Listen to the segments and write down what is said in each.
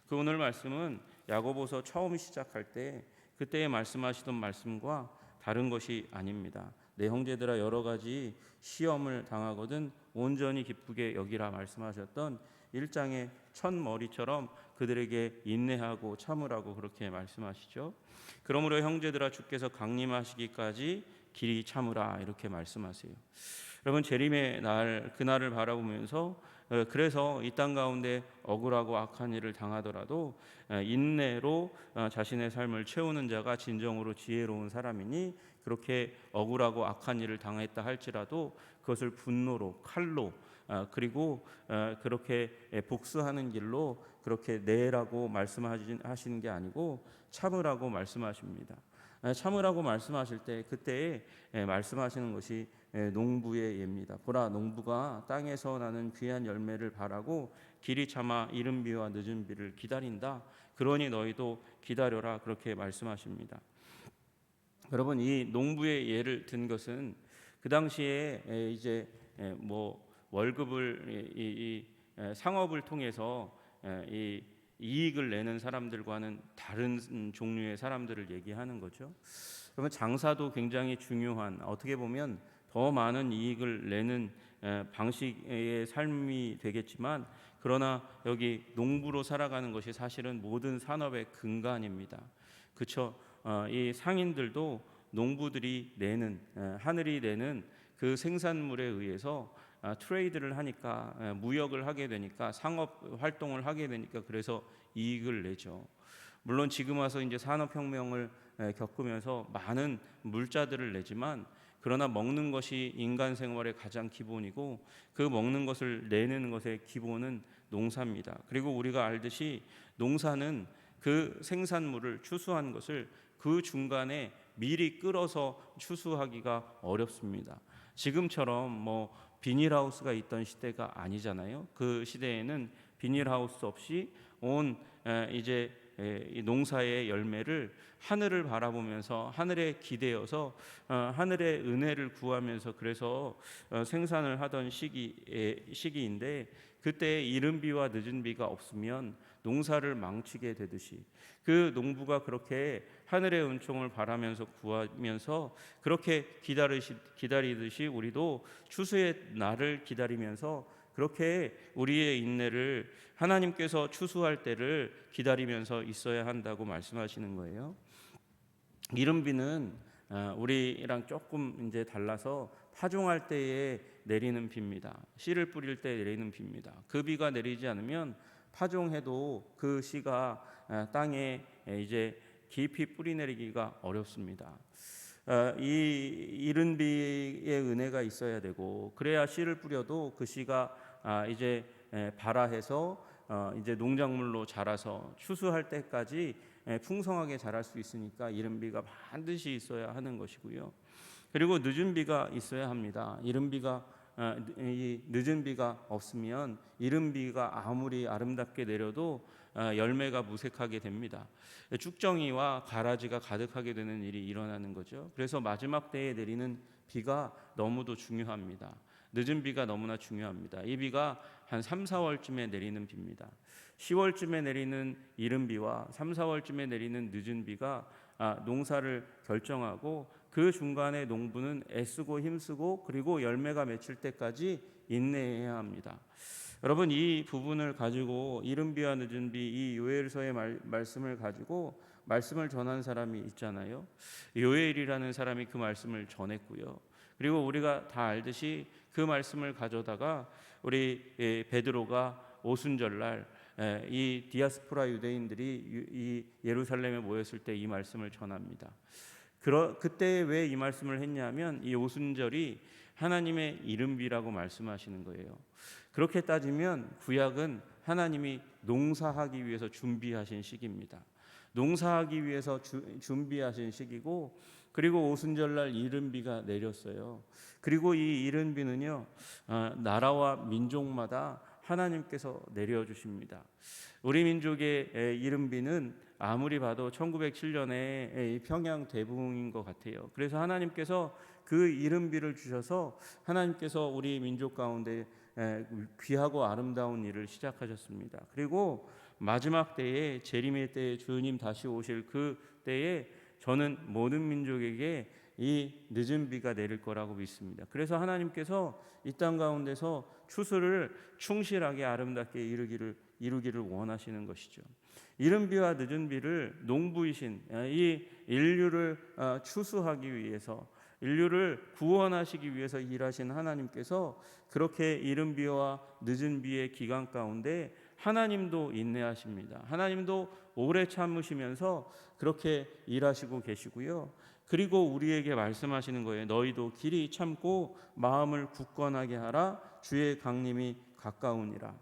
그 오늘 말씀은 야고보서 처음 시작할 때 그때에 말씀하시던 말씀과 다른 것이 아닙니다. 내 형제들아 여러 가지 시험을 당하거든 온전히 기쁘게 여기라 말씀하셨던 1장의 첫 머리처럼 그들에게 인내하고 참으라고 그렇게 말씀하시죠. 그러므로 형제들아 주께서 강림하시기까지 길이 참으라 이렇게 말씀하세요. 여러분 재림의 날 그날을 바라보면서 그래서 이 땅 가운데 억울하고 악한 일을 당하더라도 인내로 자신의 삶을 채우는 자가 진정으로 지혜로운 사람이니 그렇게 억울하고 악한 일을 당했다 할지라도 그것을 분노로 칼로 그리고 그렇게 복수하는 길로 그렇게 내라고 말씀하시는 게 아니고 참으라고 말씀하십니다. 참으라고 말씀하실 때 그때에 말씀하시는 것이 농부의 예입니다. 보라 농부가 땅에서 나는 귀한 열매를 바라고 길이 참아 이른 비와 늦은 비를 기다린다. 그러니 너희도 기다려라 그렇게 말씀하십니다. 여러분 이 농부의 예를 든 것은 그 당시에 이제 뭐 월급을 이 상업을 통해서 이 이익을 내는 사람들과는 다른 종류의 사람들을 얘기하는 거죠. 그러면 장사도 굉장히 중요한 어떻게 보면 더 많은 이익을 내는 방식의 삶이 되겠지만 그러나 여기 농부로 살아가는 것이 사실은 모든 산업의 근간입니다. 그렇죠? 이 상인들도 농부들이 내는 하늘이 내는 그 생산물에 의해서 트레이드를 하니까 무역을 하게 되니까 상업 활동을 하게 되니까 그래서 이익을 내죠. 물론 지금 와서 이제 산업혁명을 겪으면서 많은 물자들을 내지만 그러나 먹는 것이 인간 생활의 가장 기본이고 그 먹는 것을 내는 것의 기본은 농사입니다. 그리고 우리가 알듯이 농사는 그 생산물을 추수한 것을 그 중간에 미리 끌어서 추수하기가 어렵습니다. 지금처럼 뭐 비닐하우스가 있던 시대가 아니잖아요. 그 시대에는 비닐하우스 없이 온 이제 이 농사의 열매를 하늘을 바라보면서 하늘에 기대어서 하늘의 은혜를 구하면서 그래서 생산을 하던 시기인데 그때 이른 비와 늦은 비가 없으면 농사를 망치게 되듯이 그 농부가 그렇게 하늘의 은총을 바라면서 구하면서 그렇게 기다리듯이 우리도 추수의 날을 기다리면서 그렇게 우리의 인내를 하나님께서 추수할 때를 기다리면서 있어야 한다고 말씀하시는 거예요. 이른 비는 우리랑 조금 이제 달라서 파종할 때에 내리는 비입니다. 씨를 뿌릴 때 내리는 비입니다. 그 비가 내리지 않으면 파종해도 그 씨가 땅에 이제 깊이 뿌리 내리기가 어렵습니다. 이 이른 비의 은혜가 있어야 되고 그래야 씨를 뿌려도 그 씨가 이제 발아해서 이제 농작물로 자라서 추수할 때까지 풍성하게 자랄 수 있으니까 이른 비가 반드시 있어야 하는 것이고요. 그리고 늦은 비가 있어야 합니다. 이 늦은 비가 없으면 이른 비가 아무리 아름답게 내려도 열매가 무색하게 됩니다. 쭉정이와 가라지가 가득하게 되는 일이 일어나는 거죠. 그래서 마지막 때에 내리는 비가 너무도 중요합니다. 늦은 비가 너무나 중요합니다. 이 비가 한 3, 4월쯤에 내리는 비입니다. 10월쯤에 내리는 이른 비와 3, 4월쯤에 내리는 늦은 비가 농사를 결정하고 그 중간에 농부는 애쓰고 힘쓰고 그리고 열매가 맺힐 때까지 인내해야 합니다. 여러분 이 부분을 가지고 이른 비와 늦은 비 이 요엘서의 말씀을 가지고 말씀을 전한 사람이 있잖아요. 요엘이라는 사람이 그 말씀을 전했고요. 그리고 우리가 다 알듯이 그 말씀을 가져다가 우리 베드로가 오순절날 이 디아스포라 유대인들이 이 예루살렘에 모였을 때 이 말씀을 전합니다. 그때 왜 이 말씀을 했냐면 이 오순절이 하나님의 이른비라고 말씀하시는 거예요. 그렇게 따지면 구약은 하나님이 농사하기 위해서 준비하신 시기입니다. 농사하기 위해서 준비하신 시기고 그리고 오순절날 이른비가 내렸어요. 그리고 이 이른비는요 나라와 민족마다 하나님께서 내려주십니다. 우리 민족의 이른비는 아무리 봐도 1907년에 평양 대붕인 것 같아요. 그래서 하나님께서 그 이른비를 주셔서 하나님께서 우리 민족 가운데 귀하고 아름다운 일을 시작하셨습니다. 그리고 마지막 때에 재림의 때에 주님 다시 오실 그 때에 저는 모든 민족에게 이 늦은 비가 내릴 거라고 믿습니다. 그래서 하나님께서 이 땅 가운데서 추수를 충실하게 아름답게 이루기를 원하시는 것이죠. 이른 비와 늦은 비를 농부이신 이 인류를 추수하기 위해서, 인류를 구원하시기 위해서 일하신 하나님께서 그렇게 이른 비와 늦은 비의 기간 가운데 하나님도 인내하십니다. 하나님도 오래 참으시면서 그렇게 일하시고 계시고요. 그리고 우리에게 말씀하시는 거예요. 너희도 길이 참고 마음을 굳건하게 하라. 주의 강림이 가까우니라.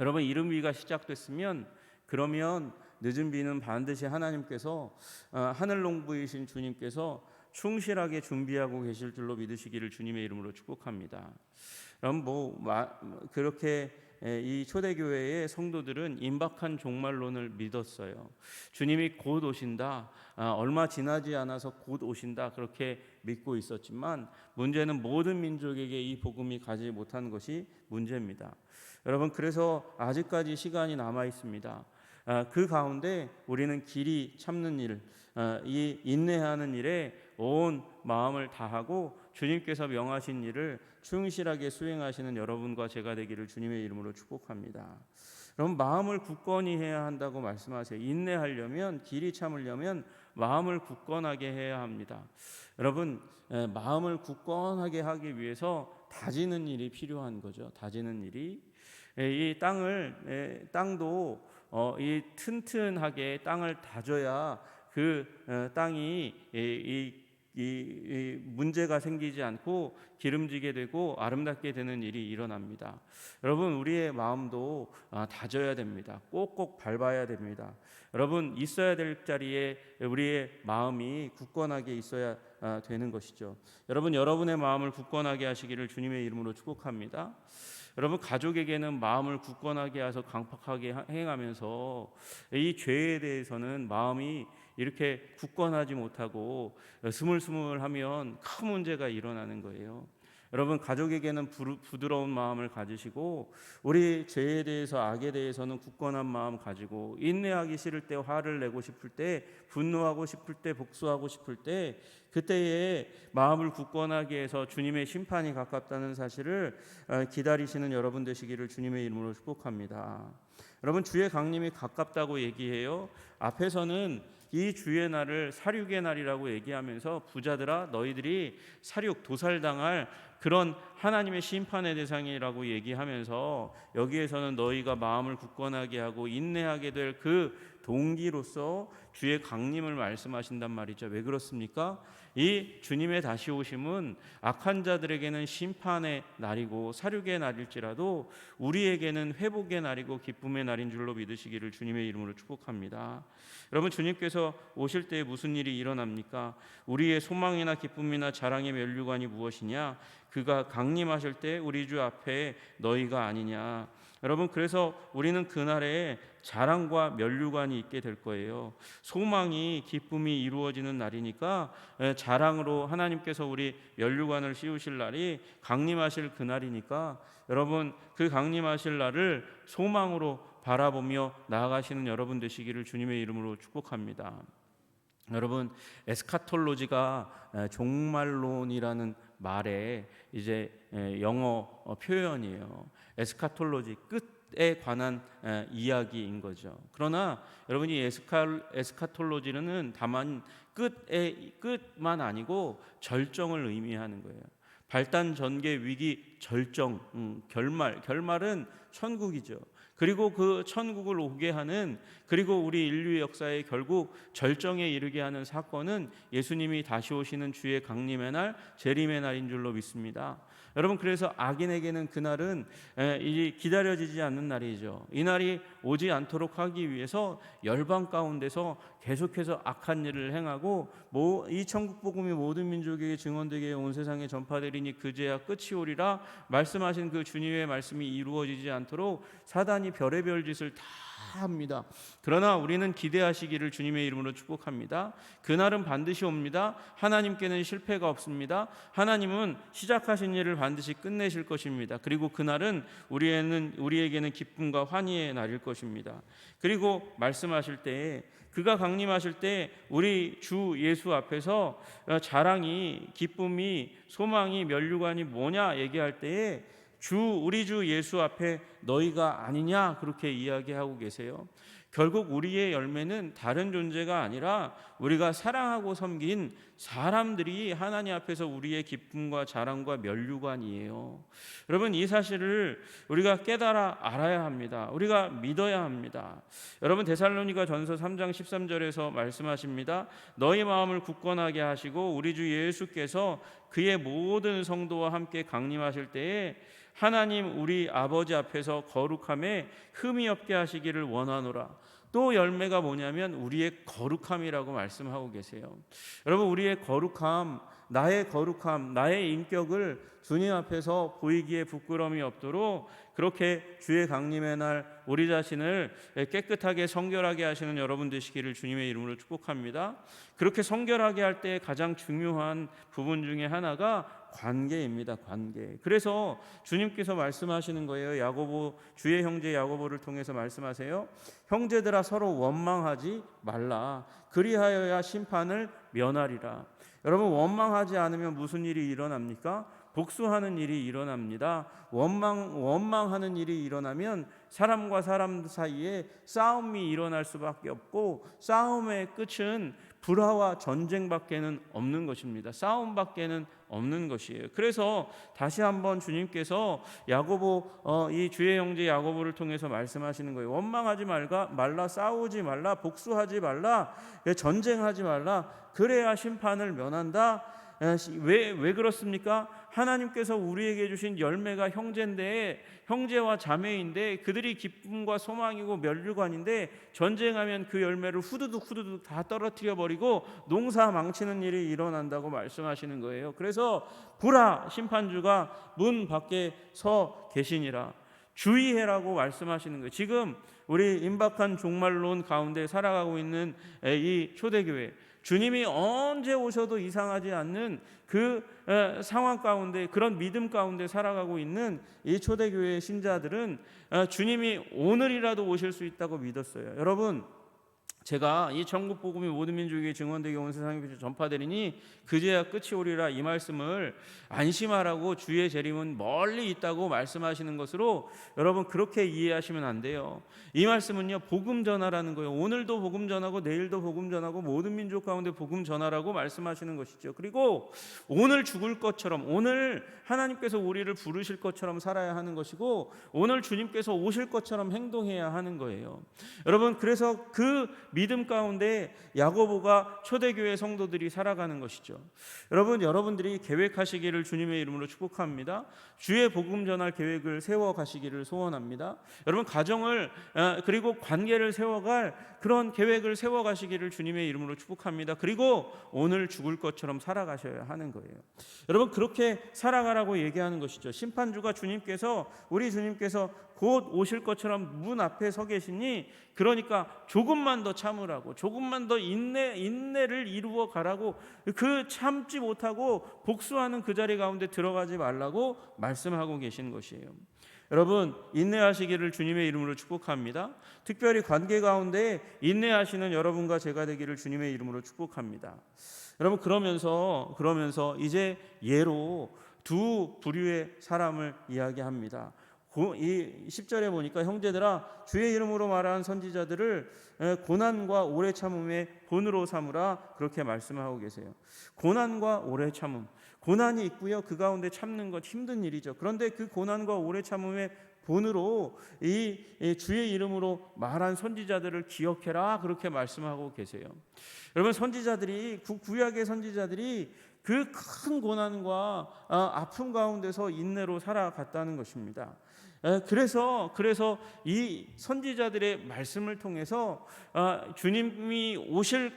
여러분, 이른 비가 시작됐으면 그러면 늦은 비는 반드시 하나님께서 하늘 농부이신 주님께서 충실하게 준비하고 계실 줄로 믿으시기를 주님의 이름으로 축복합니다. 그럼 그렇게 이 초대교회의 성도들은 임박한 종말론을 믿었어요. 주님이 곧 오신다, 얼마 지나지 않아서 곧 오신다, 그렇게 믿고 있었지만 문제는 모든 민족에게 이 복음이 가지 못한 것이 문제입니다. 여러분, 그래서 아직까지 시간이 남아 있습니다. 그 가운데 우리는 길이 참는 일, 이 인내하는 일에 온 마음을 다하고 주님께서 명하신 일을 충실하게 수행하시는 여러분과 제가 되기를 주님의 이름으로 축복합니다. 여러분, 마음을 굳건히 해야 한다고 말씀하세요. 인내하려면, 길이 참으려면 마음을 굳건하게 해야 합니다. 여러분, 마음을 굳건하게 하기 위해서 다지는 일이 필요한 거죠. 다지는 일이, 이 땅도 이 튼튼하게 땅을 다져야 그 땅이 이 문제가 생기지 않고 기름지게 되고 아름답게 되는 일이 일어납니다. 여러분, 우리의 마음도 다져야 됩니다. 꼭꼭 밟아야 됩니다. 여러분, 있어야 될 자리에 우리의 마음이 굳건하게 있어야 되는 것이죠. 여러분, 여러분의 마음을 굳건하게 하시기를 주님의 이름으로 축복합니다. 여러분, 가족에게는 마음을 굳건하게 해서 강팍하게 행하면서 이 죄에 대해서는 마음이 이렇게 굳건하지 못하고 스물스물하면 큰 문제가 일어나는 거예요. 여러분, 가족에게는 부드러운 마음을 가지시고 우리 죄에 대해서, 악에 대해서는 굳건한 마음 가지고, 인내하기 싫을 때, 화를 내고 싶을 때, 분노하고 싶을 때, 복수하고 싶을 때, 그때에 마음을 굳건하게 해서 주님의 심판이 가깝다는 사실을 기다리시는 여러분 되시기를 주님의 이름으로 축복합니다. 여러분, 주의 강림이 가깝다고 얘기해요. 앞에서는 이 주의 날을 사륙의 날이라고 얘기하면서 부자들아 너희들이 사륙, 도살당할 그런 하나님의 심판의 대상이라고 얘기하면서 여기에서는 너희가 마음을 굳건하게 하고 인내하게 될 그 동기로서 주의 강림을 말씀하신단 말이죠. 왜 그렇습니까? 이 주님의 다시 오심은 악한 자들에게는 심판의 날이고 사륙의 날일지라도 우리에게는 회복의 날이고 기쁨의 날인 줄로 믿으시기를 주님의 이름으로 축복합니다. 여러분, 주님께서 오실 때 무슨 일이 일어납니까? 우리의 소망이나 기쁨이나 자랑의 면류관이 무엇이냐? 그가 강림하실 때 우리 주 앞에 너희가 아니냐? 여러분, 그래서 우리는 그날에 자랑과 면류관이 있게 될 거예요. 소망이, 기쁨이 이루어지는 날이니까 자랑으로 하나님께서 우리 면류관을 씌우실 날이 강림하실 그날이니까 여러분, 그 강림하실 날을 소망으로 바라보며 나아가시는 여러분 되시기를 주님의 이름으로 축복합니다. 여러분, 에스카톨로지가 종말론이라는 말에 이제 영어 표현이에요. 에스카톨로지, 끝에 관한 이야기인 거죠. 그러나 여러분이 에스카톨로지는 다만 끝만 아니고 절정을 의미하는 거예요. 발단, 전개, 위기, 절정, 결말은 천국이죠. 그리고 그 천국을 오게 하는, 그리고 우리 인류의 역사에 결국 절정에 이르게 하는 사건은 예수님이 다시 오시는 주의 강림의 날, 재림의 날인 줄로 믿습니다. 여러분, 그래서 악인에게는 그날은 기다려지지 않는 날이죠. 이 날이 오지 않도록 하기 위해서 열방 가운데서 계속해서 악한 일을 행하고 이 천국 복음이 모든 민족에게 증언되게 온 세상에 전파되리니 그제야 끝이 오리라 말씀하신 그 주님의 말씀이 이루어지지 않도록 사단이 별의별 짓을 다 합니다. 그러나 우리는 기대하시기를 주님의 이름으로 축복합니다. 그날은 반드시 옵니다. 하나님께는 실패가 없습니다. 하나님은 시작하신 일을 반드시 끝내실 것입니다. 그리고 그날은 우리에게는 기쁨과 환희의 날일 것입니다. 그리고 말씀하실 때에 그가 강림하실 때 우리 주 예수 앞에서 자랑이, 기쁨이, 소망이, 면류관이 뭐냐 얘기할 때에 우리 주 예수 앞에 너희가 아니냐 그렇게 이야기하고 계세요. 결국 우리의 열매는 다른 존재가 아니라 우리가 사랑하고 섬긴 사람들이 하나님 앞에서 우리의 기쁨과 자랑과 면류관이에요. 여러분, 이 사실을 우리가 깨달아 알아야 합니다. 우리가 믿어야 합니다. 여러분, 데살로니가 전서 3장 13절에서 말씀하십니다. 너희 마음을 굳건하게 하시고 우리 주 예수께서 그의 모든 성도와 함께 강림하실 때에 하나님 우리 아버지 앞에서 거룩함에 흠이 없게 하시기를 원하노라. 또 열매가 뭐냐면 우리의 거룩함이라고 말씀하고 계세요. 여러분, 우리의 거룩함, 나의 인격을 주님 앞에서 보이기에 부끄러움이 없도록 그렇게 주의 강림의 날 우리 자신을 깨끗하게 성결하게 하시는 여러분 되시기를 주님의 이름으로 축복합니다. 그렇게 성결하게 할 때 가장 중요한 부분 중에 하나가 관계입니다. 관계. 그래서 주님께서 말씀하시는 거예요. 주의 형제 야고보를 통해서 말씀하세요. 형제들아 서로 원망하지 말라. 그리하여야 심판을 면하리라. 여러분, 원망하지 않으면 무슨 일이 일어납니까? 복수하는 일이 일어납니다. 원망하는 일이 일어나면 사람과 사람 사이에 싸움이 일어날 수밖에 없고 싸움의 끝은 불화와 전쟁밖에는 없는 것입니다. 싸움밖에는 없는 것이에요. 그래서 다시 한번 주님께서 이 주의 형제 야고보를 통해서 말씀하시는 거예요. 원망하지 말라, 싸우지 말라, 복수하지 말라, 전쟁하지 말라. 그래야 심판을 면한다. 왜 그렇습니까? 하나님께서 우리에게 주신 열매가 형제와 자매인데 그들이 기쁨과 소망이고 면류관인데 전쟁하면 그 열매를 후두둑 다 떨어뜨려 버리고 농사 망치는 일이 일어난다고 말씀하시는 거예요. 그래서 심판주가 문 밖에 서 계시니라. 주의해라고 말씀하시는 거예요. 지금 우리 임박한 종말론 가운데 살아가고 있는 이 초대교회, 주님이 언제 오셔도 이상하지 않는 그 상황 가운데, 그런 믿음 가운데 살아가고 있는 이 초대교회의 신자들은 주님이 오늘이라도 오실 수 있다고 믿었어요. 여러분, 제가 이 천국 복음이 모든 민족에게 증언되게 온 세상에 전파되리니 그제야 끝이 오리라, 이 말씀을 안심하라고 주의 재림은 멀리 있다고 말씀하시는 것으로 여러분 그렇게 이해하시면 안 돼요. 이 말씀은요, 복음 전하라는 거예요. 오늘도 복음 전하고 내일도 복음 전하고 모든 민족 가운데 복음 전하라고 말씀하시는 것이죠. 그리고 오늘 죽을 것처럼, 오늘 하나님께서 우리를 부르실 것처럼 살아야 하는 것이고 오늘 주님께서 오실 것처럼 행동해야 하는 거예요. 여러분, 그래서 그 믿음 가운데 야고보가 초대교회 성도들이 살아가는 것이죠. 여러분들이 계획하시기를 주님의 이름으로 축복합니다. 주의 복음 전할 계획을 세워가시기를 소원합니다. 여러분, 가정을 그리고 관계를 세워갈 그런 계획을 세워가시기를 주님의 이름으로 축복합니다. 그리고 오늘 죽을 것처럼 살아가셔야 하는 거예요. 여러분, 그렇게 살아가라고 얘기하는 것이죠. 심판주가 우리 주님께서 곧 오실 것처럼 문 앞에 서 계시니, 그러니까 조금만 더 참으라고, 조금만 더 인내를 이루어 가라고, 그 참지 못하고 복수하는 그 자리 가운데 들어가지 말라고 말씀하고 계시는 것이에요. 여러분, 인내하시기를 주님의 이름으로 축복합니다. 특별히 관계 가운데 인내하시는 여러분과 제가 되기를 주님의 이름으로 축복합니다. 여러분, 그러면서 이제 예로 두 부류의 사람을 이야기합니다. 이 10절에 보니까 형제들아 주의 이름으로 말하는 선지자들을 고난과 오래 참음의 본으로 삼으라, 그렇게 말씀하고 계세요. 고난과 오래 참음, 고난이 있고요, 그 가운데 참는 것 힘든 일이죠. 그런데 그 고난과 오래 참음의 본으로 이 주의 이름으로 말한 선지자들을 기억해라, 그렇게 말씀하고 계세요. 여러분, 구약의 선지자들이 그 큰 고난과 아픔 가운데서 인내로 살아갔다는 것입니다. 그래서 이 선지자들의 말씀을 통해서 주님이 오실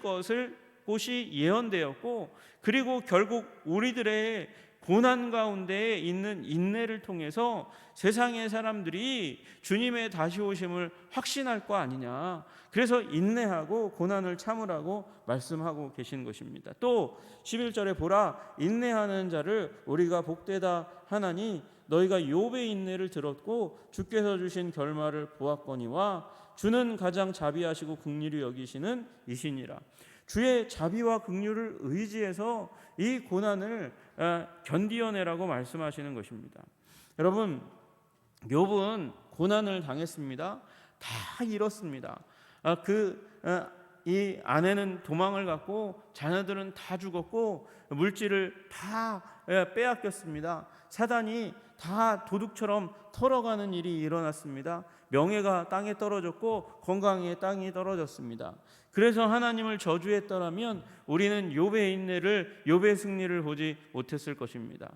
곳이 예언되었고, 그리고 결국 우리들의 고난 가운데 있는 인내를 통해서 세상의 사람들이 주님의 다시 오심을 확신할 거 아니냐. 그래서 인내하고 고난을 참으라고 말씀하고 계신 것입니다. 또 11절에 보라 인내하는 자를 우리가 복되다 하나니 너희가 욥의 인내를 들었고 주께서 주신 결말을 보았거니와 주는 가장 자비하시고 긍휼히 여기시는 이시니라. 주의 자비와 긍휼을 의지해서 이 고난을 견디어내라고 말씀하시는 것입니다. 여러분, 욥은 고난을 당했습니다. 다 잃었습니다. 이 아내는 도망을 갔고 자녀들은 다 죽었고 물질을 다 빼앗겼습니다. 사단이 다 도둑처럼 털어가는 일이 일어났습니다. 명예가 땅에 떨어졌고 건강의 땅이 떨어졌습니다. 그래서 하나님을 저주했더라면 우리는 욥의 인내를, 욥의 승리를 보지 못했을 것입니다.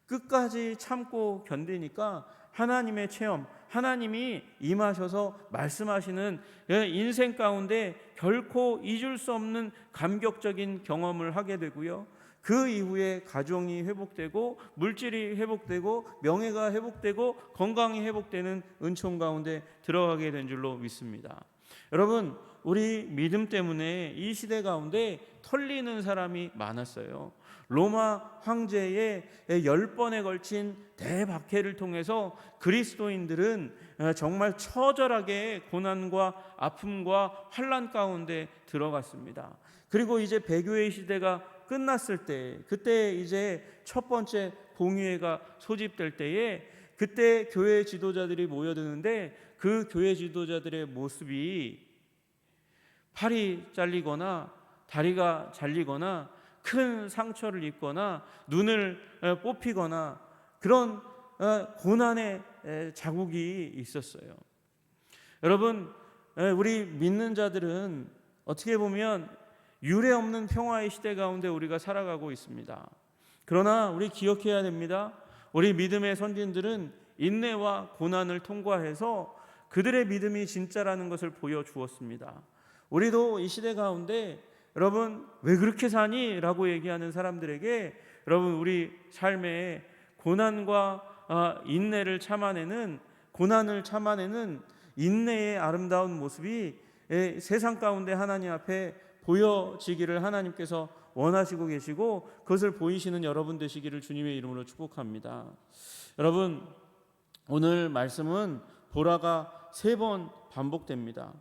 끝까지 참고 견디니까 하나님의 체험, 하나님이 임하셔서 말씀하시는 인생 가운데 결코 잊을 수 없는 감격적인 경험을 하게 되고요. 그 이후에 가정이 회복되고 물질이 회복되고 명예가 회복되고 건강이 회복되는 은총 가운데 들어가게 된 줄로 믿습니다. 여러분, 우리 믿음 때문에 이 시대 가운데 털리는 사람이 많았어요. 로마 황제의 10번에 걸친 대박해를 통해서 그리스도인들은 정말 처절하게 고난과 아픔과 환난 가운데 들어갔습니다. 그리고 이제 배교의 시대가 끝났을 때, 그때 이제 첫 번째 공의회가 소집될 때에 그때 교회 지도자들이 모여드는데 그 교회 지도자들의 모습이 팔이 잘리거나 다리가 잘리거나 큰 상처를 입거나 눈을 뽑히거나 그런 고난의 자국이 있었어요. 여러분, 우리 믿는 자들은 어떻게 보면 유례 없는 평화의 시대 가운데 우리가 살아가고 있습니다. 그러나 우리 기억해야 됩니다. 우리 믿음의 선진들은 인내와 고난을 통과해서 그들의 믿음이 진짜라는 것을 보여주었습니다. 우리도 이 시대 가운데 여러분 왜 그렇게 사니? 라고 얘기하는 사람들에게 여러분 우리 삶에 고난과 인내를 참아내는, 고난을 참아내는 인내의 아름다운 모습이 세상 가운데 하나님 앞에 보여지기를 하나님께서 원하시고 계시고 그것을 보이시는 여러분 되시기를 주님의 이름으로 축복합니다. 여러분, 오늘 말씀은 보라가 3번 반복됩니다.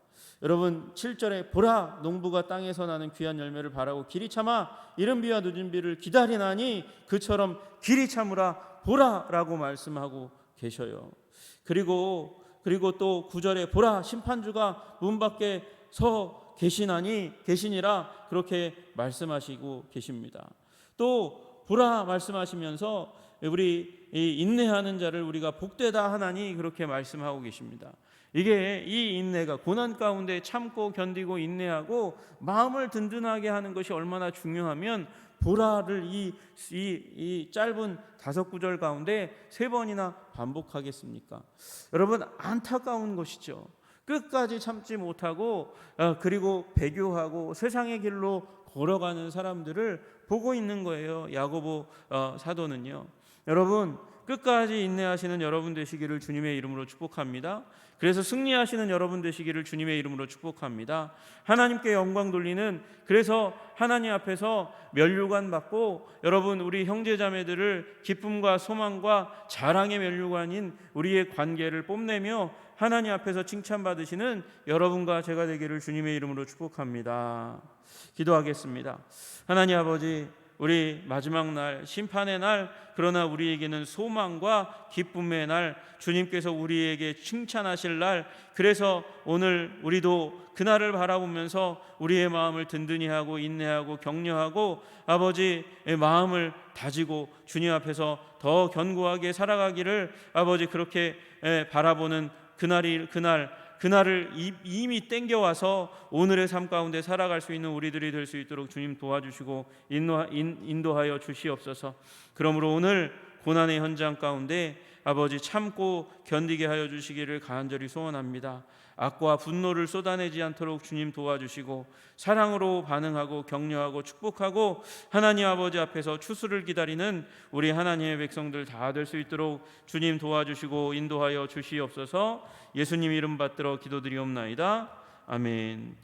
여러분 7절에 보라 농부가 땅에서 나는 귀한 열매를 바라고 길이 참아 이른 비와 늦은 비를 기다리나니 그처럼 길이 참으라 보라라고 말씀하고 계셔요. 그리고 또 9절에 보라 심판주가 문 밖에 서 계시니라 그렇게 말씀하시고 계십니다. 또 보라 말씀하시면서 우리 인내하는 자를 우리가 복되다 하나니 그렇게 말씀하고 계십니다. 이게 이 인내가 고난 가운데 참고 견디고 인내하고 마음을 든든하게 하는 것이 얼마나 중요하면 보라를 이 짧은 5구절 가운데 3번이나 반복하겠습니까? 여러분 안타까운 것이죠. 끝까지 참지 못하고 그리고 배교하고 세상의 길로 걸어가는 사람들을 보고 있는 거예요. 야고보 사도는요. 여러분 끝까지 인내하시는 여러분 되시기를 주님의 이름으로 축복합니다. 그래서 승리하시는 여러분 되시기를 주님의 이름으로 축복합니다. 하나님께 영광 돌리는, 그래서 하나님 앞에서 면류관 받고 여러분 우리 형제자매들을 기쁨과 소망과 자랑의 면류관인 우리의 관계를 뽐내며 하나님 앞에서 칭찬받으시는 여러분과 제가 되기를 주님의 이름으로 축복합니다. 기도하겠습니다. 하나님 아버지, 우리 마지막 날 심판의 날, 그러나 우리에게는 소망과 기쁨의 날, 주님께서 우리에게 칭찬하실 날, 그래서 오늘 우리도 그날을 바라보면서 우리의 마음을 든든히 하고 인내하고 격려하고 아버지의 마음을 다지고 주님 앞에서 더 견고하게 살아가기를 아버지 그렇게 바라보는 그날을 이미 땡겨와서 오늘의 삶 가운데 살아갈 수 있는 우리들이 될 수 있도록 주님 도와주시고 인도하여 주시옵소서. 그러므로 오늘 고난의 현장 가운데 아버지 참고 견디게 하여 주시기를 간절히 소원합니다. 악과 분노를 쏟아내지 않도록 주님 도와주시고 사랑으로 반응하고 격려하고 축복하고 하나님 아버지 앞에서 추수를 기다리는 우리 하나님의 백성들 다 될 수 있도록 주님 도와주시고 인도하여 주시옵소서. 예수님 이름 받들어 기도드리옵나이다. 아멘.